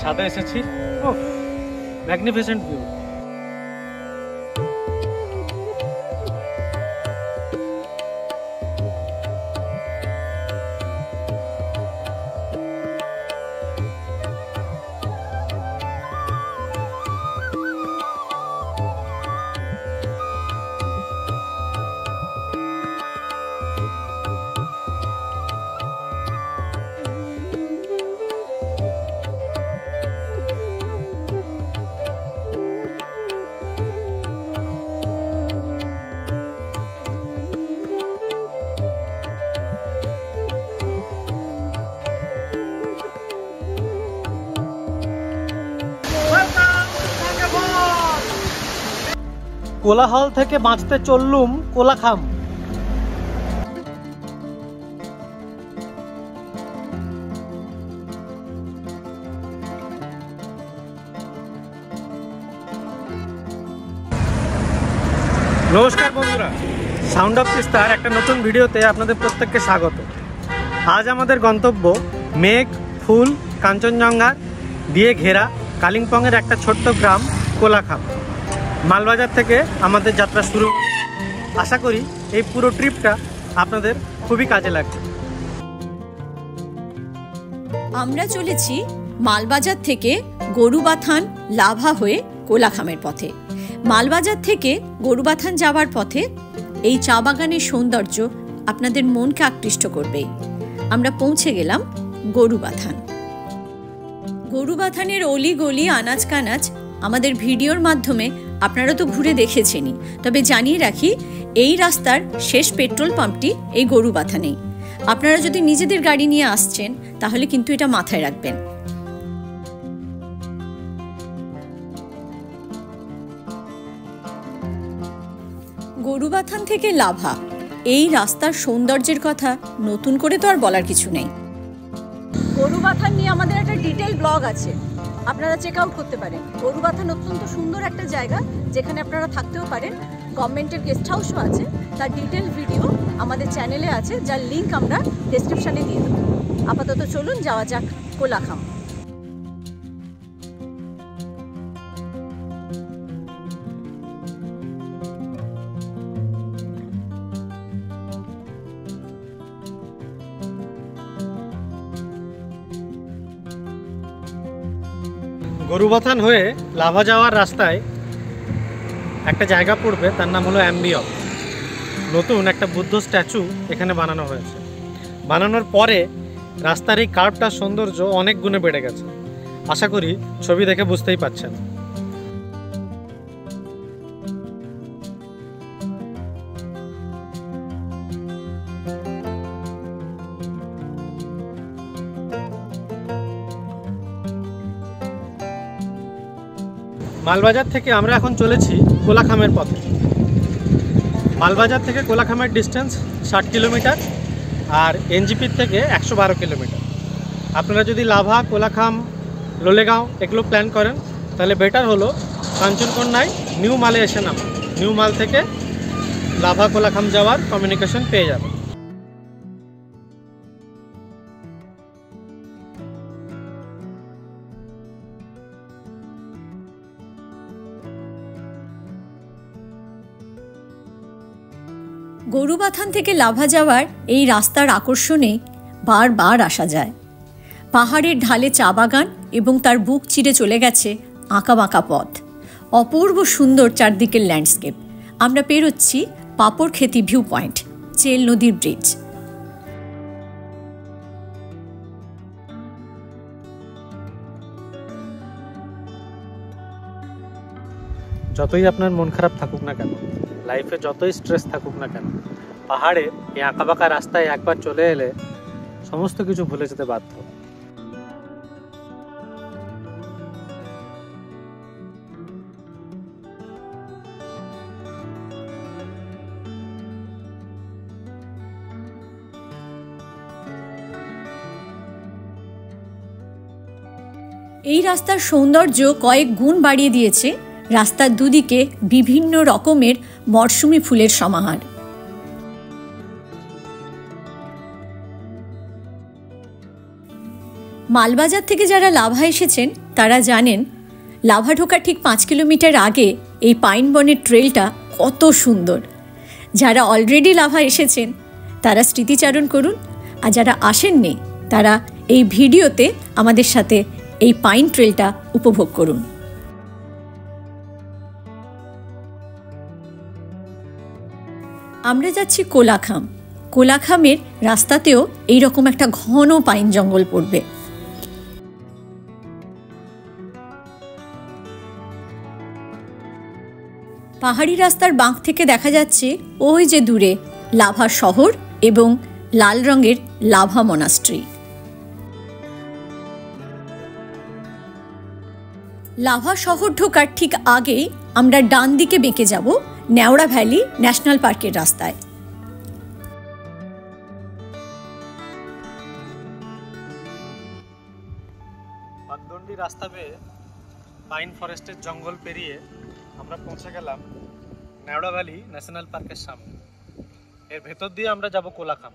ছাদে এসেছি। ও magnificent view. কোলাহল থেকে বাঁচতে চললুম কোলাখাম। নমস্কার বন্ধুরা, সাউন্ড অফ তিস্তার একটা নতুন ভিডিওতে আপনাদের প্রত্যেককে স্বাগত। আজ আমাদের গন্তব্য মেঘ, ফুল, কাঞ্চনজঙ্ঘা দিয়ে ঘেরা কালিম্পংয়ের একটা ছোট্ট গ্রাম কোলাখাম। মালবাজার থেকে আমাদের যাত্রা শুরু। আশা করি এই পুরো ট্রিপটা আপনাদের খুবই কাজে লাগবে। আমরা চলেছি মালবাজার থেকে গরুবাথান লাভা হয়ে কোলাখামের পথে। মালবাজার থেকে গরুবাথান যাওয়ার পথে এই চা বাগানের সৌন্দর্য আপনাদের মনকে আকৃষ্ট করবে। আমরা পৌঁছে গেলাম গরুবাথান। গরুবাথানের অলি গলি আনাজ কানাজ আমাদের ভিডিওর মাধ্যমে আপনারা তো ঘুরে দেখেছেনই, তবে জানিয়ে রাখি এই রাস্তার শেষ পেট্রোল পাম্পটি এই গরুবাথানেই। আপনারা যদি নিজেদের গাড়ি নিয়ে আসছেন তাহলে কিন্তু এটা মাথায় রাখবেন। গরুবাথান থেকে লাভা এই রাস্তার সৌন্দর্যের কথা নতুন করে তো আর বলার কিছু নেই। গরুবাথান নিয়ে আমাদের একটা ডিটেল ব্লগ আছে, আপনারা চেক আউট করতে পারেন। গরুবাথান অত্যন্ত সুন্দর একটা জায়গা, যেখানে আপনারা থাকতেও পারেন। গভর্নমেন্টের গেস্ট হাউসও আছে, তার ডিটেল ভিডিও আমাদের চ্যানেলে আছে, যার লিঙ্ক আমরা ডেসক্রিপশানে দিয়ে দেবো। আপাতত চলুন যাওয়া যাক কোলাখাম। গরুবাথান হয়ে লাভা যাওয়ার রাস্তায় একটা জায়গা পড়বে, তার নাম হলো অ্যাম্বিয়ক। নতুন একটা বুদ্ধ স্ট্যাচু এখানে বানানো হয়েছে। বানানোর পরে রাস্তার এই কার্ভটার সৌন্দর্য অনেক গুণে বেড়ে গেছে। আশা করি ছবি দেখে বুঝতেই পারছেন। মালবাজার থেকে আমরা এখন চলেছি কোলাখামের পথে। মালবাজার থেকে কোলাখামের ডিস্টেন্স 60 কিলোমিটার আর এনজিপির থেকে 112 কিলোমিটার। আপনারা যদি লাভা, কোলাখাম, লোলেগাঁও এগুলো প্ল্যান করেন তাহলে বেটার হলো কাঞ্চনকন্যায় নিউ মালে এসে নামা। নিউ মাল থেকে লাভা কোলাখাম যাওয়ার কমিউনিকেশন পেয়ে যাবেন। গরুবাথান থেকে লাভা যাওয়ার এই রাস্তার আকর্ষণে বারবার আসা যায়। পাহাড়ের ঢালে চা বাগান এবং তার বুক চিরে চলে গেছে আঁকাবাঁকা পথ। অপূর্ব সুন্দর চারদিকের ল্যান্ডস্কেপ। আমরা পেরোচ্ছি পাপড়খেতি ভিউ পয়েন্ট, চেল নদীর ব্রিজ। যতই আপনার মন খারাপ থাকুক না কেন, লাইফে যতই স্ট্রেস থাকুক না কেন, পাহাড়ে এই আঁকাবাঁকা রাস্তায় একবার চলে এলে সমস্ত কিছু ভুলে যেতে বাধ্য। এই রাস্তার সৌন্দর্য কয়েক গুণ বাড়িয়ে দিয়েছে রাস্তার দুদিকে বিভিন্ন রকমের মরশুমি ফুলের সমাহার। মালবাজার থেকে যারা লাভা এসেছেন তারা জানেন লাভা ঢোকার ঠিক 5 কিলোমিটার আগে এই পাইন বনের ট্রেলটা কত সুন্দর। যারা অলরেডি লাভা এসেছেন তারা স্মৃতিচারণ করুন, আর যারা আসেননি তারা এই ভিডিওতে আমাদের সাথে এই পাইন ট্রেলটা উপভোগ করুন। আমরা যাচ্ছি কোলাখাম। কোলাখামের রাস্তাতেও এইরকম একটা ঘন পাইন জঙ্গল পড়বে। পাহাড়ি রাস্তার বাঁক থেকে দেখা যাচ্ছে ওই যে দূরে লাভা শহর এবং লাল রঙের লাভা মনাস্ট্রি। লাভা শহর ঢোকার ঠিক আগেই আমরা ডান দিকে বেঁকে যাব নেওড়া ভ্যালি ন্যাশনাল পার্কের রাস্তায়। পাকদণ্ডী রাস্তা পেয়ে পাইন ফরেস্টের জঙ্গল পেরিয়ে আমরা পৌঁছে গেলাম নেওড়া ভ্যালি ন্যাশনাল পার্কের সামনে। এর ভেতর দিয়ে আমরা যাব কোলাখাম।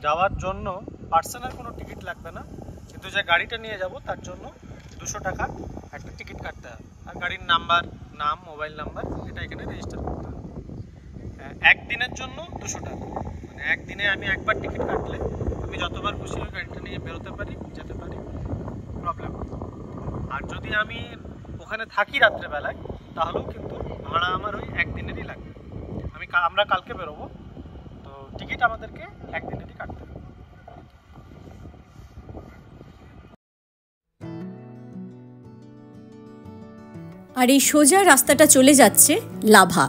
যাওয়ার জন্য পার্সোনাল কোনো টিকিট লাগবে না, কিন্তু যে গাড়িটা নিয়ে যাব তার জন্য 200 টাকা একটা টিকিট কাটতে হবে। আর গাড়ির নাম্বার, নাম, মোবাইল নাম্বার এটা এখানে রেজিস্টার করতে হবে। একদিনের জন্য 200 টাকা, মানে একদিনে আমি একবার টিকিট কাটলে আমি যতবার খুশি ওই গাড়িটা নিয়ে বেরোতে পারি, যেতে পারি, প্রবলেম নেই। আর যদি আমি ওখানে থাকি রাত্রেবেলায় তাহলেও কিন্তু ভাড়া আমার ওই একদিনেরই লাগবে। আমরা কালকে বেরোবো, তো টিকিট আমাদেরকে একদিনেরই কাটতে হবে। আর এই সোজা রাস্তাটা চলে যাচ্ছে লাভা।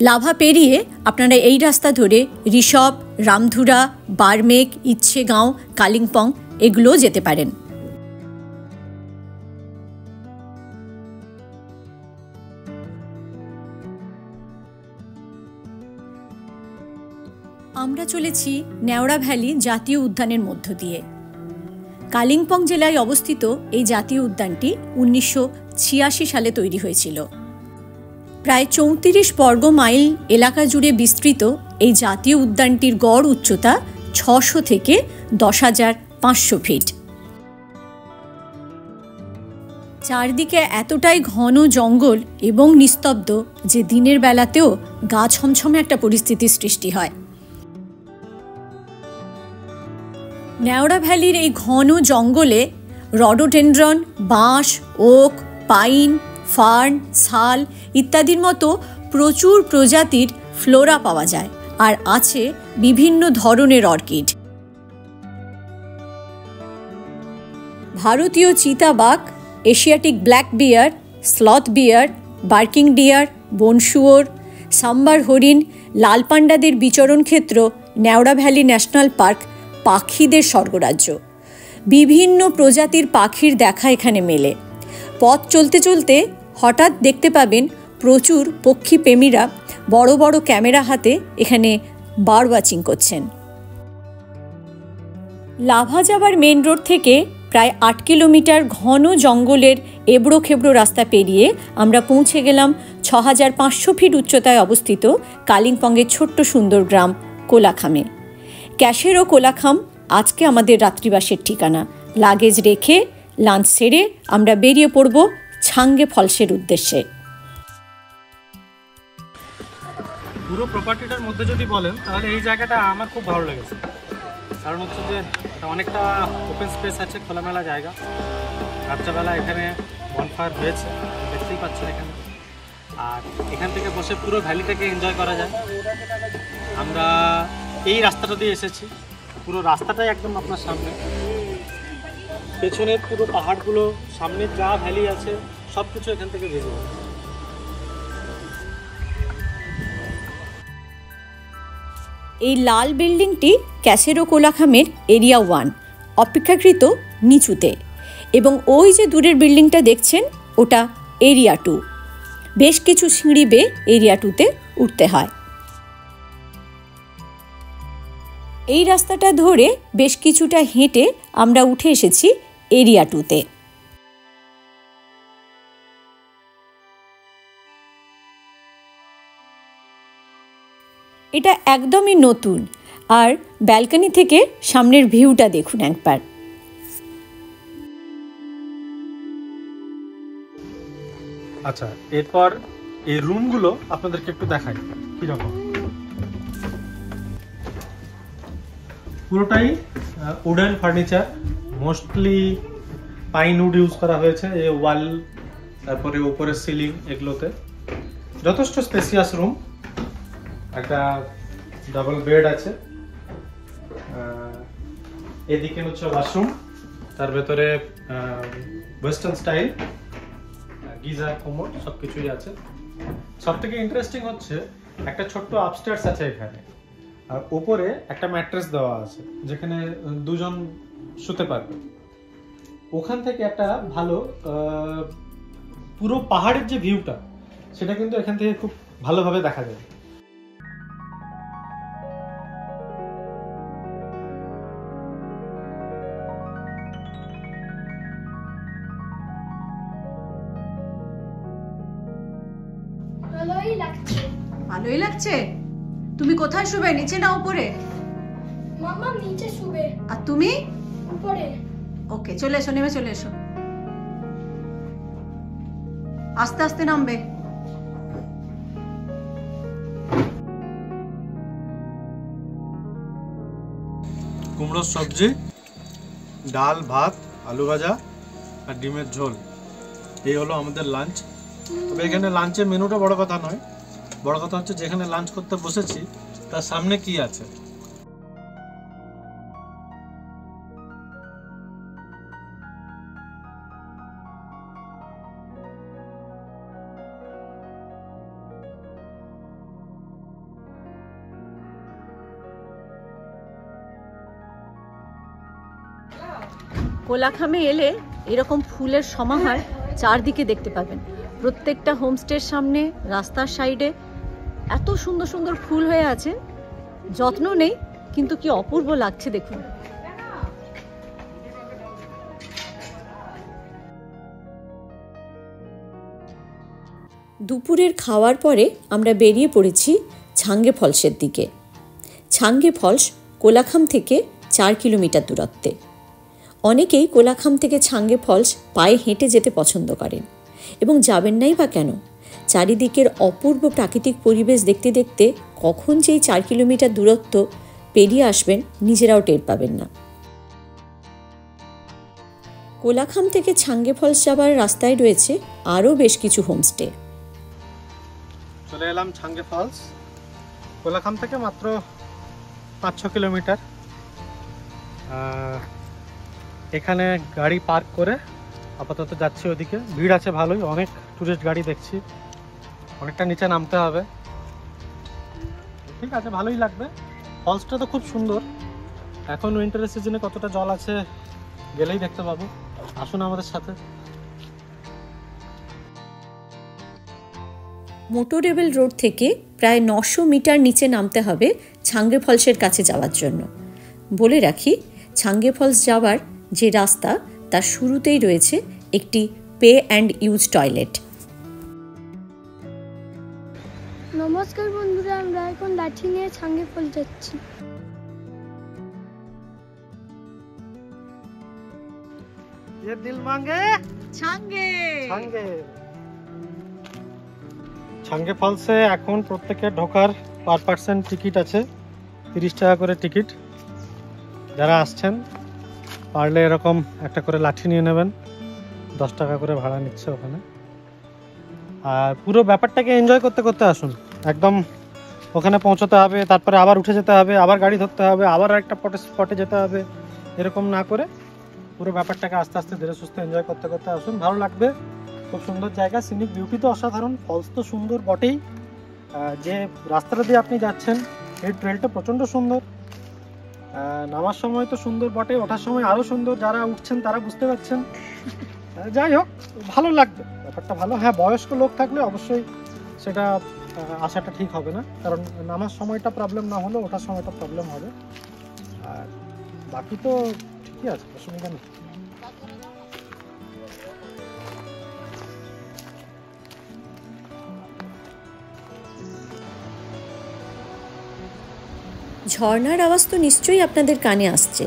লাভা পেরিয়ে আপনারা এই রাস্তা ধরে ঋষভ, রামধুরা, বার্মেক, ইচ্ছেগাঁও, কালিম্পং এগুলোও যেতে পারেন। আমরা চলেছি নেওড়া ভ্যালি জাতীয় উদ্যানের মধ্য দিয়ে। কালিম্পং জেলায় অবস্থিত এই জাতীয় উদ্যানটি 1986 সালে তৈরি হয়েছিল। প্রায় 34 বর্গ মাইল এলাকা জুড়ে বিস্তৃত এই জাতীয় উদ্যানটির গড় উচ্চতা 600 থেকে 10,500 ফিট। চারদিকে এতটাই ঘন জঙ্গল এবং নিস্তব্ধ যে দিনের বেলাতেও গা ছমছমে একটা পরিস্থিতির সৃষ্টি হয়। নেওড়া ভ্যালির এই ঘন জঙ্গলে রডোডেনড্রন, বাঁশ, ওক, পাইন, ফার্ন, শাল ইত্যাদির মতো প্রচুর প্রজাতির ফ্লোরা পাওয়া যায়, আর আছে বিভিন্ন ধরনের অর্কিড। ভারতীয় চিতাবাঘ, এশিয়াটিক ব্ল্যাক বিয়ার, স্লথ বিয়ার, বার্কিং ডিয়ার, বনশুয়োর, সাম্বার হরিণ, লাল পান্ডাদের বিচরণ ক্ষেত্র নেওড়া ভ্যালি ন্যাশনাল পার্ক পাখিদের স্বর্গরাজ্য। বিভিন্ন প্রজাতির পাখির দেখা এখানে মেলে। পথ চলতে চলতে হঠাৎ দেখতে পাবেন প্রচুর পক্ষীপ্রেমীরা বড় বড় ক্যামেরা হাতে এখানে বার্ড ওয়াচিং করছেন। লাভা যাবার মেন রোড থেকে প্রায় 8 কিলোমিটার ঘন জঙ্গলের এবড়ো খেবড়ো রাস্তা পেরিয়ে আমরা পৌঁছে গেলাম 6500 ফিট উচ্চতায় অবস্থিত কালিম্পংয়ের ছোট্ট সুন্দর গ্রাম কোলাখামে। ক্যাশের ও কোলাখাম আজকে আমাদের রাত্রিবাসের ঠিকানা। লাগেজ রেখে লাঞ্চ সেরে আমরা বেরিয়ে পড়ব ছাঙ্গে ফলসের উদ্দেশ্যে। পুরো প্রপার্টিটার মধ্যে যদি বলেন তাহলে এই জায়গাটা আমার খুব ভালো লেগেছে। কারণ হচ্ছে যে অনেকটা ওপেন স্পেস আছে, খোলামেলা জায়গা। রাত্রেবেলা এখানে বনফায়ার হয়েছে, দেখতেই পাচ্ছেন এখানে। আর এখান থেকে বসে পুরো ভ্যালিটাকে এনজয় করা যায়। আমরা এই রাস্তাটা দিয়ে এসেছি, পুরো রাস্তাটাই একদম আপনার সামনে। পেছনের পুরো পাহাড়গুলো, সামনে যা ভ্যালি আছে সব কিছু এখান থেকে ভিজিবল। এই লাল বিল্ডিংটি ক্যাশেরো কোলাখামের এরিয়া 1, অপেক্ষাকৃত নিচুতে, এবং ওই যে দূরের বিল্ডিংটা দেখছেন ওটা এরিয়া 2। বেশ কিছু সিঁড়ি বেয়ে এরিয়া 2তে উঠতে হয়। এই রাস্তাটা ধরে বেশ কিছুটা হেঁটে আমরা উঠে এসেছি এরিয়া 2তে। এটা একদমই নতুন, আর ব্যালকনি থেকে সামনের ভিউটা দেখুন একবার। আচ্ছা, এরপর এই রুমগুলো আপনাদেরকে একটু দেখাই কিরকম। পুরোটাই wooden furniture, mostly pine wood use করা হয়েছে। এই ওয়াল, তারপরে উপরের সিলিং, এগুলোতে যথেষ্ট স্পেসিয়াস রুম। একটা ডাবল বেড আছে, এদিকে হচ্ছে ওয়াশরুম, তার ভেতরে ওয়েস্টার্ন স্টাইল গিজার, কোমোড সবকিছুই আছে। সব থেকে ইন্টারেস্টিং হচ্ছে একটা ছোট্ট আপস্টেয়ার্স আছে এখানে, আর উপরে একটা ম্যাট্রেস দেওয়া আছে যেখানে দুজন শুতে পারবে। ওখান থেকে একটা ভালো পুরো পাহাড়ের যে ভিউটা, সেটা কিন্তু এখান থেকে খুব ভালোভাবে দেখা যায়। ভালোই লাগছে। তুমি কোথায় শুবে, নিচে না উপরে? মাম্মা নিচে শুবে। আর তুমি? উপরে। ওকে, চলে এসো, নেমে চলে এসো। আস্তে আস্তে নামবে। কুমড়োর সবজি, ডাল, ভাত, আলু ভাজা আর ডিমের ঝোল, এই হলো আমাদের লাঞ্চ। তবে এখানে লাঞ্চের মেনুটা বড় কথা নয়, বড় কথা হচ্ছে যেখানে লাঞ্চ করতে বসেছি তার সামনে কি আছে। কোলাখামে এলে এরকম ফুলের সমাহার চারদিকে দেখতে পাবেন। প্রত্যেকটা হোমস্টের সামনে, রাস্তার সাইডে এত সুন্দর সুন্দর ফুল হয়ে আছে, যত্ন নেই কিন্তু কি অপূর্ব লাগছে দেখুন। দুপুরের খাওয়ার পরে আমরা বেরিয়ে পড়েছি ছাঙ্গে ফলসের দিকে। ছাঙ্গে ফলস কোলাখাম থেকে 4 কিলোমিটার দূরত্বে। অনেকেই কোলাখাম থেকে ছাঙ্গে ফলস পায়ে হেঁটে যেতে পছন্দ করেন, এবং যাবেন নাই বা কেন? চারিদিকের অপূর্ব প্রাকৃতিক পরিবেশ দেখতে দেখতে কখন যেই 4 কিলোমিটার দূরত্ব পেরিয়ে আসবেন নিজেরাও টের পাবেন না। কোলাখাম থেকে ছাঙ্গে ফলস যাবার রাস্তায় রয়েছে আরও বেশ কিছু হোমস্টে। চলে এলাম ছাঙ্গে ফলস, কোলাখাম থেকে মাত্র 5-6 কিলোমিটার। এখানে গাড়ি পার্ক করে আপাতত যাচ্ছি ওদিকে। ভিড় আছে ভালোই, অনেক টুরিস্ট গাড়ি দেখছি। অনেকটা নিচে নামতে হবে, ঠিক আছে, ভালোই লাগবে। ফলসটা তো খুব সুন্দর। এখন উইন্টারের সিজনে কতটা জল আছে গেলেই দেখতে পাবো। আসুন আমাদের সাথে। মোটোরেবল রোড থেকে প্রায় 900 মিটার নিচে নামতে হবে ছাঙ্গে ফলসের কাছে যাওয়ার জন্য। বলে রাখি, ছাঙ্গে ফলস যাওয়ার যে রাস্তা তার শুরুতেই রয়েছে একটি পে অ্যান্ড ইউজ টয়লেট। নমস্কার বন্ধুরা, আমরা এখন লাঠি নিয়ে ছাঙ্গে ফল যাচ্ছি। ये दिल मांगे ছাঙ্গে ছাঙ্গে ফলসে এখন প্রত্যেকের ঢোকার পার পার্সন টিকিট আছে 30 টাকা করে টিকিট। যারা আসছেন পারলে এরকম একটা করে লাঠি নিয়ে নেবেন, 10 টাকা করে ভাড়া নিচ্ছে ওখানে। আর পুরো ব্যাপারটাকে এনজয় করতে করতে আসুন। একদম ওখানে পৌঁছতে হবে, তারপরে আবার উঠে যেতে হবে, আবার গাড়ি ধরতে হবে, আবার একটা স্পটে যেতে হবে, এরকম না করে পুরো ব্যাপারটাকে আস্তে আস্তে ধীরে সুস্থে এনজয় করতে করতে আসুন। ভালো লাগবে, খুব সুন্দর জায়গা। সিনিক বিউটি তো অসাধারণ, ফলস তো সুন্দর বটেই, যে রাস্তাটা দিয়ে আপনি যাচ্ছেন এই ট্রেলটা প্রচণ্ড সুন্দর। নামার সময় তো সুন্দর বটে, ওঠার সময় আরও সুন্দর। যারা উঠছেন তারা বুঝতে পারছেন। যাই হোক, ভালো লাগবে, ব্যাপারটা ভালো। হ্যাঁ, বয়স্ক লোক থাকলে অবশ্যই সেটা আসাটা ঠিক হবে না, কারণ নামার সময়টা প্রবলেম না হলেও ওঠার সময়টা প্রবলেম হবে। আর বাকি তো ঠিকই আছে, অসুবিধা নেই। ঝর্ণার আওয়াজ তো নিশ্চয়ই আপনাদের কানে আসছে।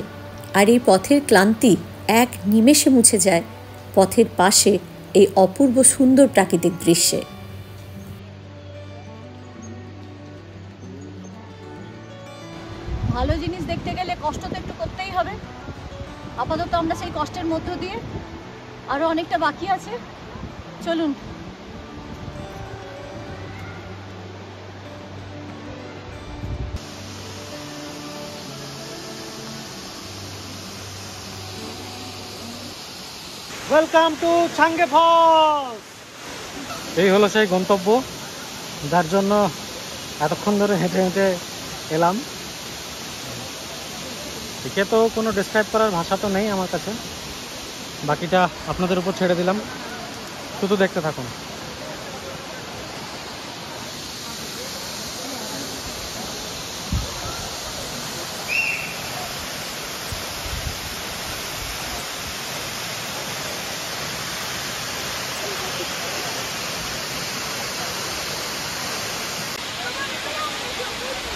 আর এই পথের ক্লান্তি এক নিমেষে মুছে যায় পথের পাশে এই অপূর্ব সুন্দর প্রাকৃতিক দৃশ্যে। ভালো জিনিস দেখতে গেলে কষ্ট তো একটু করতেই হবে। আপাতত আমরা সেই কষ্টের মধ্য দিয়ে, আরো অনেকটা বাকি আছে, চলুন। Welcome to Changey falls. এই হলো সেই গন্তব্য যার জন্য এতক্ষণ ধরে হেঁটে হেঁটে এলাম। একে তো কোনো ডিসক্রাইব করার ভাষা তো নেই আমার কাছে, বাকিটা আপনাদের উপর ছেড়ে দিলাম, শুধু দেখতে থাকুন।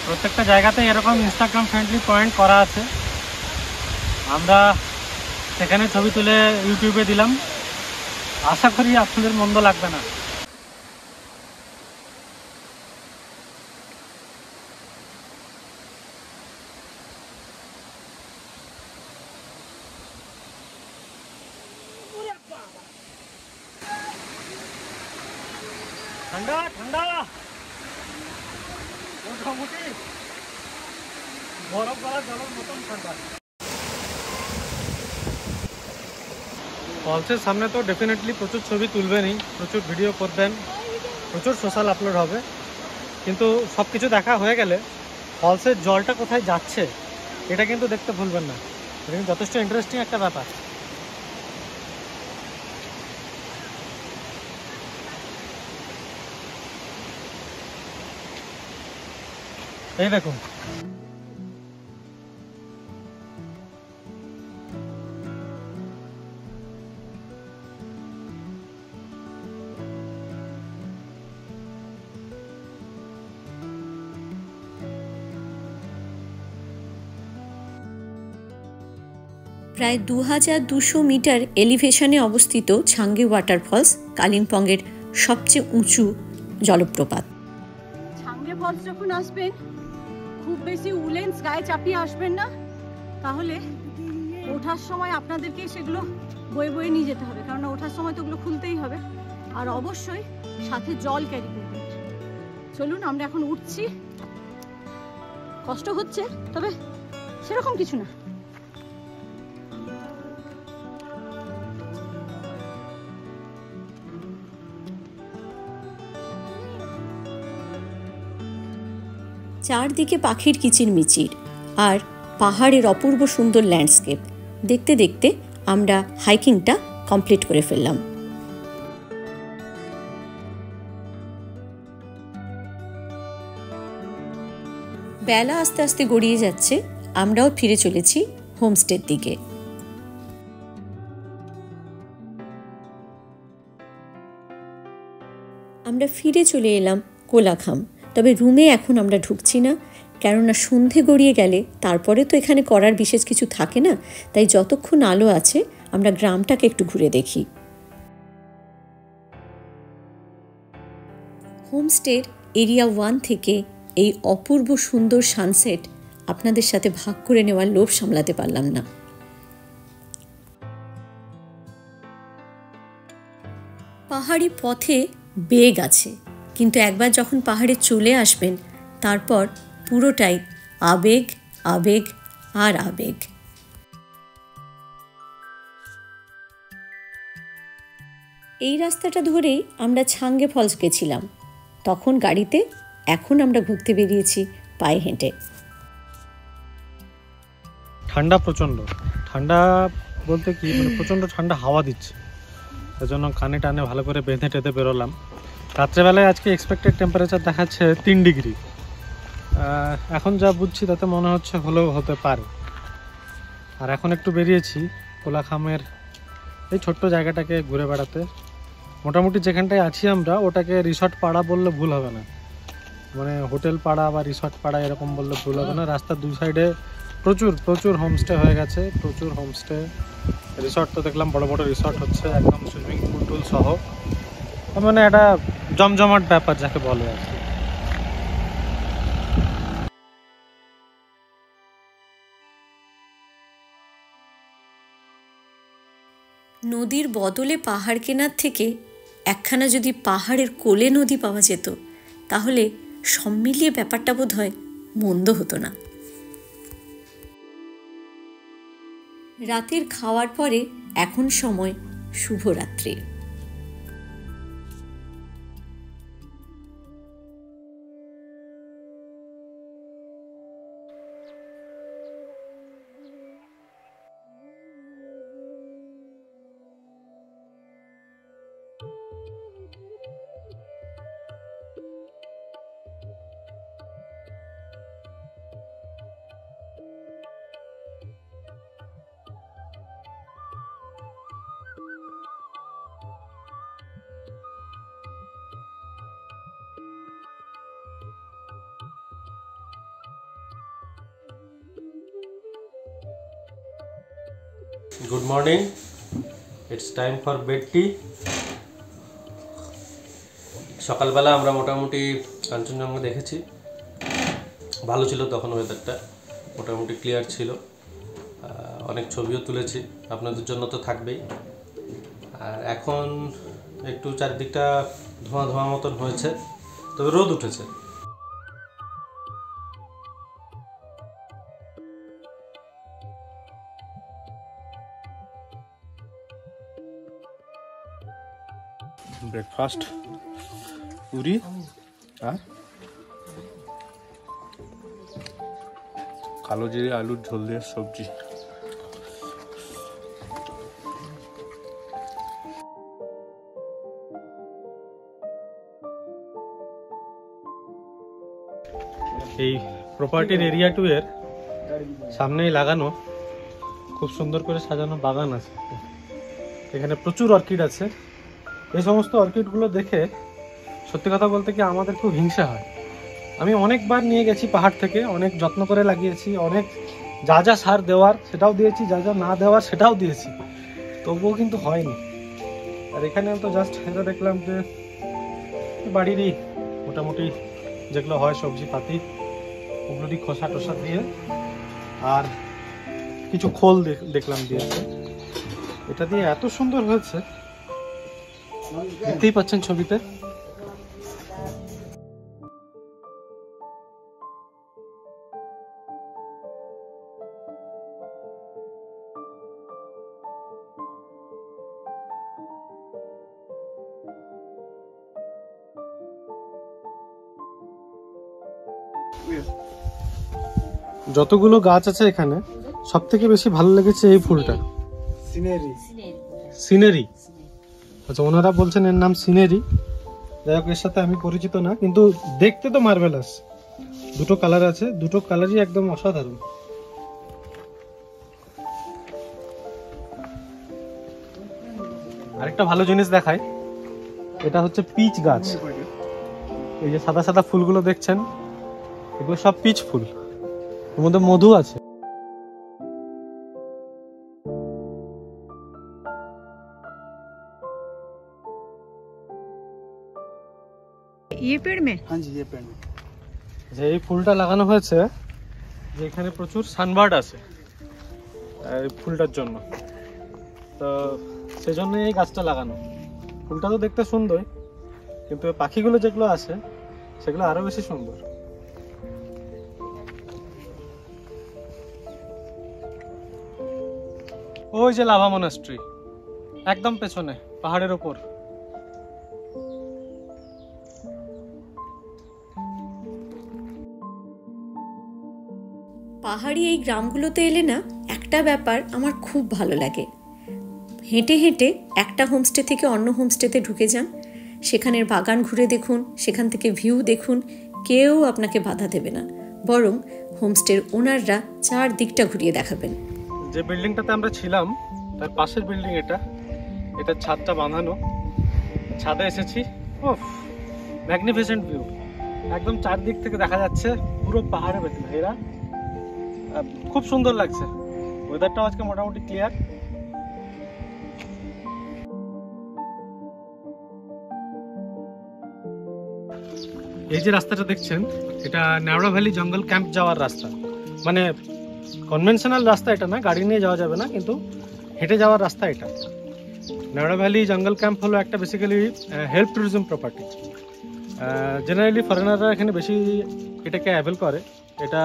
প্রত্যেকটা জায়গাতেই এরকম ইনস্টাগ্রাম ফ্রেন্ডলি পয়েন্ট করা আছে। আমরা সেখানে ছবি তুলে ইউটিউবে দিলাম, আশা করি আপনাদের মন্দ লাগবে না। ঠান্ডা ঠান্ডা মোটামুটি বরফ গলা জলের মতন ঠান্ডা। ফলসের সামনে তো ডেফিনেটলি প্রচুর ছবি তুলবেনই, প্রচুর ভিডিও করবেন, প্রচুর সোশ্যাল আপলোড হবে, কিন্তু সব কিছু দেখা হয়ে গেলে ফলসের জলটা কোথায় যাচ্ছে এটা কিন্তু দেখতে ভুলবেন না। এটা কিন্তু যথেষ্ট ইন্টারেস্টিং একটা ব্যাপার। এই দেখুন, প্রায় 2200 মিটার এলিভেশনে অবস্থিত ছাঙ্গে ওয়াটারফলস কালিম্পংয়ের সবচেয়ে উঁচু জলপ্রপাত। ছাঙ্গে ফলস যখন আসবেন, খুব বেশি উলেন্স গায়ে চাপিয়ে আসবেন না, তাহলে ওঠার সময় আপনাদেরকে সেগুলো বয়ে বয়ে নিয়ে যেতে হবে, কারণ ওঠার সময় তো ওগুলো খুলতেই হবে। আর অবশ্যই সাথে জল ক্যারি করবেন। চলুন, আমরা এখন উঠছি। কষ্ট হচ্ছে, তবে সেরকম কিছু না। চারদিকে পাখির কিচিরমিচির আর পাহাড়ের অপূর্ব সুন্দর ল্যান্ডস্কেপ দেখতে দেখতে আমরা হাইকিংটা কমপ্লিট করে ফেললাম। বেলা আস্তে আস্তে গড়িয়ে যাচ্ছে, আমরাও ফিরে চলেছি হোমস্টের দিকে। আমরা ফিরে চলে এলাম কোলাখাম, তবে রুমে এখন আমরা ঢুকছি না, কেননা সন্ধে গড়িয়ে গেলে তারপরে তো এখানে করার বিশেষ কিছু থাকে না, তাই যতক্ষণ আলো আছে আমরা গ্রামটাকে একটু ঘুরে দেখি। হোমস্টের এরিয়া 1 থেকে এই অপূর্ব সুন্দর সানসেট আপনাদের সাথে ভাগ করে নেওয়ার লোভ সামলাতে পারলাম না। পাহাড়ি পথে বেগ আছে, কিন্তু একবার যখন পাহাড়ে চলে আসবেন তারপর পুরোটাই আবেগ আবেগ আর আবেগ। এই রাস্তাটা ধরেই আমরা ছাঙ্গে ফলস গেছিলাম তখন গাড়িতে, এখন আমরা ঘুরতে বেরিয়েছি পায়ে হেঁটে। ঠান্ডা প্রচণ্ড, ঠান্ডা বলতে কি মানে প্রচণ্ড ঠান্ডা হাওয়া দিচ্ছে, সেজন্য কানে টানে ভালো করে বেঁধে টেঁধে বেরোলাম। রাত্রেবেলায় আজকে এক্সপেক্টেড টেম্পারেচার দেখাচ্ছে 3 ডিগ্রি, এখন যা বুঝছি তাতে মনে হচ্ছে হলেও হতে পারে। আর এখন একটু বেরিয়েছি কোলাখামের এই ছোট্ট জায়গাটাকে ঘুরে বেড়াতে। মোটামুটি যেখানটায় আছি আমরা ওটাকে রিসর্ট পাড়া বললে ভুল হবে না, মানে হোটেল পাড়া বা রিসর্ট পাড়া এরকম বললে ভুল হবে না। রাস্তার দুই সাইডে প্রচুর প্রচুর হোমস্টে হয়ে গেছে, প্রচুর হোমস্টে। রিসর্ট তো দেখলাম বড় বড় রিসর্ট হচ্ছে, একদম সুইমিং পুল টুল সহ, মানে একটা জমজমাট ব্যাপার যাকে বলে আর কি। নদীর বদলে পাহাড় কেনার থেকে একখানা যদি পাহাড়ের কোলে নদী পাওয়া যেত তাহলে সব মিলিয়ে ব্যাপারটা বোধ হয় মন্দ হতো না। রাতের খাওয়ার পরে এখন সময় শুভরাত্রির। Good morning, it's time for bed tea. সকালবেলা আমরা মোটামুটি কাঞ্চনজঙ্ঘা দেখেছি, ভালো ছিল তখন ওয়েদারটা, মোটামুটি ক্লিয়ার ছিল, অনেক ছবিও তুলেছি, আপনাদের জন্য তো থাকবেই। আর এখন একটু চারদিকটা ধোঁয়া ধোঁয়া মতন হয়েছে, তবে রোদ উঠেছে। ব্রেকফাস্ট পুরি আর কালো জিরে আলুর ঝোল দিয়ে সবজি। এই প্রপার্টির এরিয়া 2 এর সামনেই লাগানো খুব সুন্দর করে সাজানো বাগান আছে। এখানে প্রচুর অর্কিড আছে। এই সমস্ত অর্কিডগুলো দেখে সত্যি কথা বলতে কি আমাদের খুব হিংসা হয়। আমি অনেকবার নিয়ে গেছি পাহাড় থেকে, অনেক যত্ন করে লাগিয়েছি, অনেক যা যা সার দেওয়ার সেটাও দিয়েছি, যা যা না দেওয়ার সেটাও দিয়েছি, তবুও কিন্তু হয়নি। আর এখানে তো জাস্ট এটা দেখলাম যে বাড়িরই মোটামুটি যেগুলো হয় সবজি পাতি ওগুলোরই খোসা টোসা দিয়ে আর কিছু খোল দেখলাম দিয়েছে। এটা দিয়ে এত সুন্দর হয়েছে, দেখতেই পাচ্ছেন ছবিতে। যতগুলো গাছ আছে এখানে সব থেকে বেশি ভালো লেগেছে এই ফুলটা, সিনেরি। আচ্ছা, ওনারা বলছেন এর নাম সিনেরি। যাই হোক, এর সাথে আমি পরিচিত না, কিন্তু দেখতে তো মার্ভেলাস। দুটো কালার আছে, দুটো কালারই একদম অসাধারণ। আরেকটা ভালো জিনিস দেখাই, এটা হচ্ছে পিচ গাছ। এই যে সাদা সাদা ফুলগুলো দেখছেন, এগুলো সব পিচ ফুল, এর মধ্যে মধু আছে। ये पेड़ में? हाँ जी, ये पेड़ में। যে এই ফুলটা লাগানো হয়েছে, যে এখানে প্রচুর সানবার্ড আছে এই ফুলটার জন্য, তো সেজন্য এই গাছটা লাগানো। ফুলটা তো দেখতে সুন্দর, কিন্তু পাখিগুলো যেগুলো আছে সেগুলো আরো বেশি সুন্দর। ওই যে লাভা মনাস্ট্রি একদম পেছনে পাহাড়ের উপর। পাহাড়ি এই গ্রামগুলোতে এলে না একটা ব্যাপার আমার খুব ভালো লাগে। হেঁটে হেঁটে একটা হোমস্টে থেকে অন্য হোমস্টেতে ঢুকে যান, সেখানের বাগান ঘুরে দেখুন, সেখান থেকে ভিউ দেখুন, কেউ আপনাকে বাধা দেবে না, বরং হোমস্টের ওনাররা চারদিকটা ঘুরিয়ে দেখাবেন। যে বিল্ডিংটাতে আমরা ছিলাম তার পাশের বিল্ডিং এটা, এটার ছাদটা বাঁধানো। ছাদে এসেছি, ওফ ম্যাগনিফিসেন্ট ভিউ, একদম চারদিক থেকে দেখা যাচ্ছে পুরো পাহাড়ে ঘেরা, খুব সুন্দর লাগছে। ওয়েদারটাও আজকে মোটামুটি ক্লিয়ার। এই যে রাস্তাটা দেখছেন, এটা নেওড়া ভ্যালি জঙ্গল ক্যাম্প যাওয়ার রাস্তা। মানে কনভেনশনাল রাস্তা এটা না, গাড়ি নিয়ে যাওয়া যাবে না, কিন্তু হেঁটে যাওয়ার রাস্তা এটা। নেওড়া ভ্যালি জঙ্গল ক্যাম্প হলো একটা basically help tourism property. Generally ফরেনাররা এখানে বেশি এটাকে অ্যাভেল করে। এটা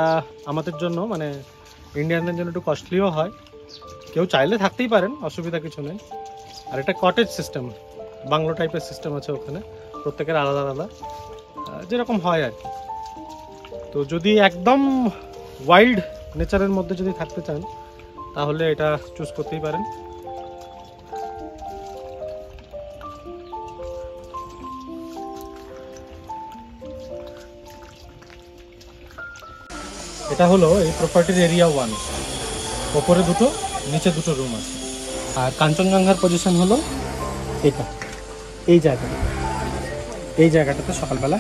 আমাদের জন্য মানে ইন্ডিয়ানদের জন্য একটু কস্টলিও হয়। কেউ চাইলে থাকতেই পারেন, অসুবিধা কিছু নেই। আর এটা কটেজ সিস্টেম, বাংলো টাইপের সিস্টেম আছে ওখানে, প্রত্যেকের আলাদা আলাদা যেরকম হয় আর কি। তো যদি একদম ওয়াইল্ড নেচারের মধ্যে যদি থাকতে চান তাহলে এটা চুজ করতেই পারেন। এটা হলো এই প্রপার্টির এরিয়া 1, ওপরে 2টো নিচে 2টো রুম আছে। আর কাঞ্চনজঙ্ঘার পজিশন হলো এটা, এই জায়গাটাতে সকালবেলা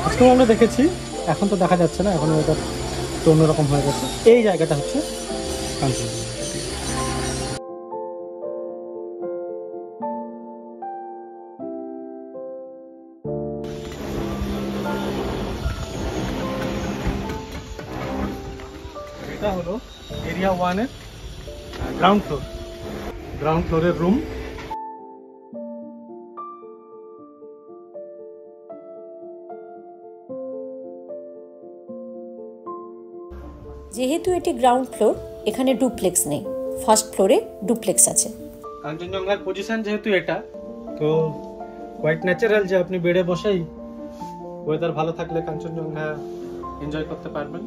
আজকেও আমরা দেখেছি, এখন তো দেখা যাচ্ছে না, এখন ওটা তো অন্যরকম হয়ে গেছে। এই জায়গাটা হচ্ছে কাঞ্চনজঙ্ঘা। এটা হলো এরিয়া 1 এর গ্রাউন্ড ফ্লোরের রুম। যেহেতু এটি গ্রাউন্ড ফ্লোর, এখানে ডুপ্লেক্স নেই, ফার্স্ট ফ্লোরে ডুপ্লেক্স আছে। কাঞ্চনজঙ্ঘার পজিশন যেহেতু এটা, তো কোয়াইট ন্যাচারাল যে আপনি বেডে বসেই ওয়েদার ভালো থাকলে কাঞ্চনজঙ্ঘা এনজয় করতে পারবেন।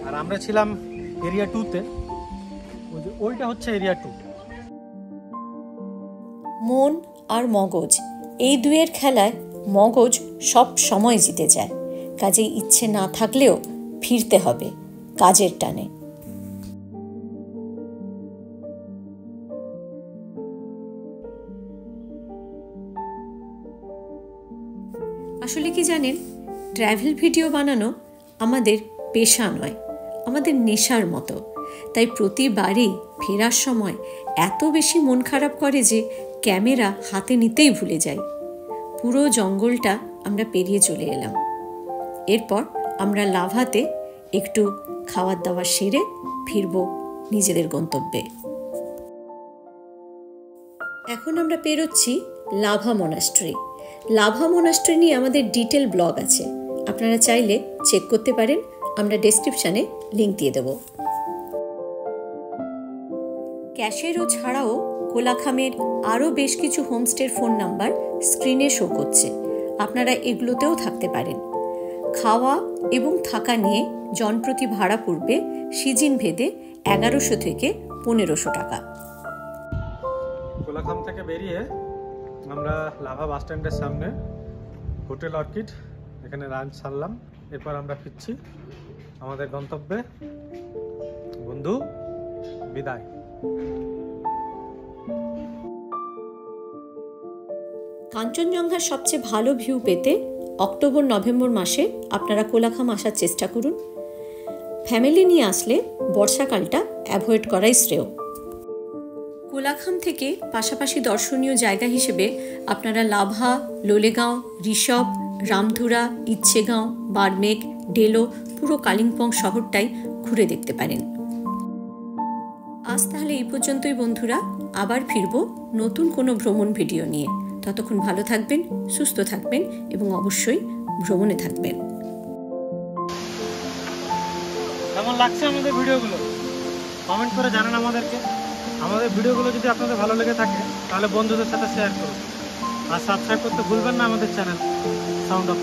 আর আমরা ছিলাম এরিয়া 2-তে, ওইটা হচ্ছে এরিয়া 2। মন আর মগজ, এই দুয়ের খেলায় মগজ সব সময় জিতে যায়। কাজেই ইচ্ছে না থাকলেও ফিরতে হবে কাজের টানে। আসলে কি জানেন, ট্র্যাভেল ভিডিও বানানো আমাদের পেশা নয়, আমাদের নেশার মতো। তাই প্রতিবারই ফেরার সময় এত বেশি মন খারাপ করে যে ক্যামেরা হাতে নিতেই ভুলে যাই। পুরো জঙ্গলটা আমরা পেরিয়ে চলে এলাম। এরপর আমরা লাভাতে একটু খাওয়ার দাওয়ার সেরে ফিরব নিজেদের গন্তব্যে। এখন আমরা পেরোচ্ছি লাভা মনাস্ট্রি। লাভা মনাস্ট্রি নিয়ে আমাদের ডিটেল ব্লগ আছে, আপনারা চাইলে চেক করতে পারেন, আমরা ডেসক্রিপশানে লিঙ্ক দিয়ে দেব। ক্যাশেরো ছাড়াও কোলাখামের আরও বেশ কিছু হোমস্টের ফোন নাম্বার স্ক্রিনে শো করছে, আপনারা এগুলোতেও থাকতে পারেন। খাওয়া এবং থাকা নিয়ে জনপ্রতি ভাড়া পড়বে সিজন ভেদে 1100 থেকে 1500 টাকা। কোলাখাম থেকে বেরিয়ে আমরা লাভা বাস স্ট্যান্ডের সামনে হোটেল অর্কিড, এখানে লাঞ্চ সারলাম। এরপর আমরা ফিরছি আমাদের গন্তব্যে। বন্ধু বিদায়। কাঞ্চনজঙ্ঘার সবচেয়ে ভালো ভিউ পেতে অক্টোবর-নভেম্বর মাসে আপনারা কোলাখাম আসার চেষ্টা করুন। ফ্যামিলি নিয়ে আসলে বর্ষাকালটা অ্যাভয়েড করাই শ্রেয়। কোলাখাম থেকে পাশাপাশি দর্শনীয় জায়গা হিসেবে আপনারা লাভা, লোলেগাঁও, ঋষভ, রামধুরা, ইচ্ছেগাঁও, বারমেঘ, ডেলো, পুরো কালিম্পং শহরটাই ঘুরে দেখতে পারেন। আজ তাহলে এই পর্যন্তই বন্ধুরা, আবার ফিরব নতুন কোনো ভ্রমণ ভিডিও নিয়ে। ততক্ষণ ভালো থাকবেন, সুস্থ থাকবেন এবং অবশ্যই ভ্রমণে থাকবেন। কেমন লাগছে আমাদের ভিডিওগুলো কমেন্ট করে জানান আমাদেরকে। আমাদের ভিডিওগুলো যদি আপনাদের ভালো লেগে থাকে তাহলে বন্ধুদের সাথে শেয়ার করুন, আর সাবস্ক্রাইব করতে ভুলবেন না আমাদের চ্যানেল সাউন্ড অফ